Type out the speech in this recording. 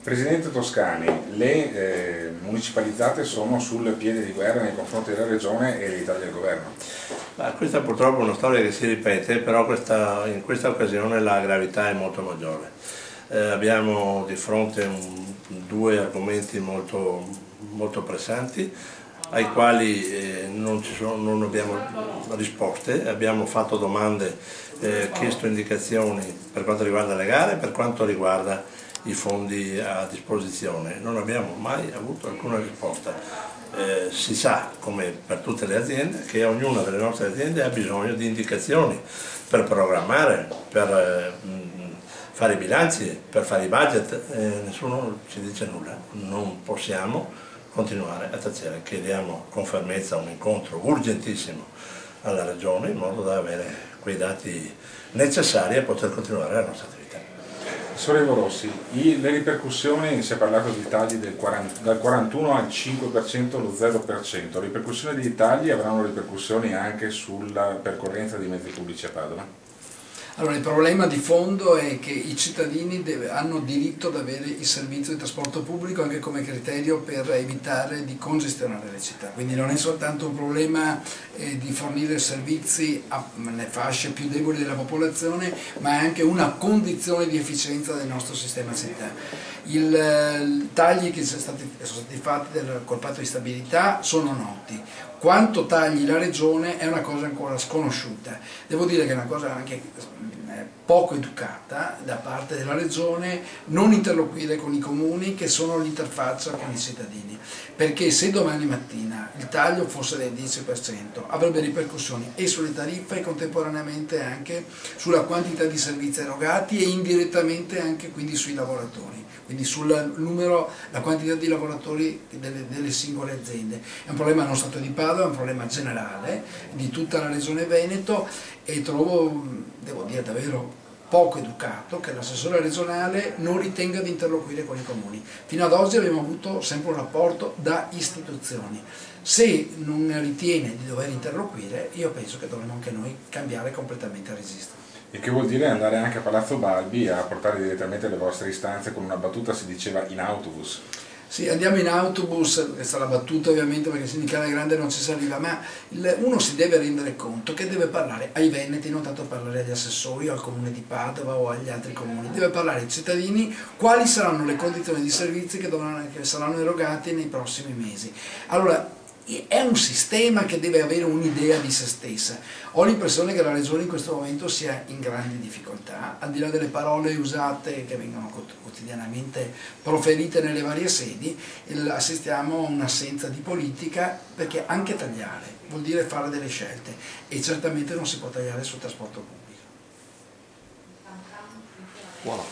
Presidente Toscani, le municipalizzate sono sul piede di guerra nei confronti della Regione e dei tagli al governo. Questa purtroppo è una storia che si ripete, però in questa occasione la gravità è molto maggiore. Abbiamo di fronte due argomenti molto pressanti, ai quali non abbiamo risposte. Abbiamo fatto domande, chiesto indicazioni per quanto riguarda le gare e per quanto riguarda i fondi a disposizione. Non abbiamo mai avuto alcuna risposta. Si sa, come per tutte le aziende, che ognuna delle nostre aziende ha bisogno di indicazioni per programmare, per fare i bilanci, per fare i budget. Nessuno ci dice nulla. Non possiamo continuare a tacere. Chiediamo con fermezza un incontro urgentissimo alla Regione in modo da avere quei dati necessari a poter continuare la nostra attività. Sorevo Rossi, le ripercussioni, si è parlato di tagli dal 41 al 5%, lo 0%, le ripercussioni dei tagli avranno ripercussioni anche sulla percorrenza dei mezzi pubblici a Padova? Allora, il problema di fondo è che i cittadini hanno diritto ad avere il servizio di trasporto pubblico anche come criterio per evitare di congestionare le città, quindi non è soltanto un problema di fornire servizi alle fasce più deboli della popolazione, ma è anche una condizione di efficienza del nostro sistema città. I tagli che sono stati fatti col patto di stabilità sono noti. Quanto tagli la Regione è una cosa ancora sconosciuta. Devo dire che è una cosa anche poco educata da parte della Regione non interloquire con i comuni che sono l'interfaccia con i cittadini, perché se domani mattina il taglio fosse del 10% avrebbe ripercussioni e sulle tariffe e contemporaneamente anche sulla quantità di servizi erogati e indirettamente anche quindi sui lavoratori, quindi sul numero, la quantità di lavoratori delle singole aziende. È un problema non soltanto di Padova, è un problema generale di tutta la Regione Veneto e trovo, devo dire davvero poco educato, che l'assessore regionale non ritenga di interloquire con i comuni. Fino ad oggi abbiamo avuto sempre un rapporto da istituzioni. Se non ritiene di dover interloquire, io penso che dovremmo anche noi cambiare completamente il registro. E che vuol dire andare anche a Palazzo Balbi a portare direttamente le vostre istanze, con una battuta si diceva in autobus? Sì, andiamo in autobus, questa è la battuta ovviamente perché Sindicale Grande non ci si arriva, ma uno si deve rendere conto che deve parlare ai veneti, non tanto parlare agli assessori o al comune di Padova o agli altri comuni, deve parlare ai cittadini quali saranno le condizioni di servizi che saranno erogati nei prossimi mesi. Allora, è un sistema che deve avere un'idea di se stessa. Ho l'impressione che la Regione in questo momento sia in grandi difficoltà, al di là delle parole usate che vengono quotidianamente proferite nelle varie sedi, assistiamo a un'assenza di politica, perché anche tagliare vuol dire fare delle scelte e certamente non si può tagliare sul trasporto pubblico. Wow.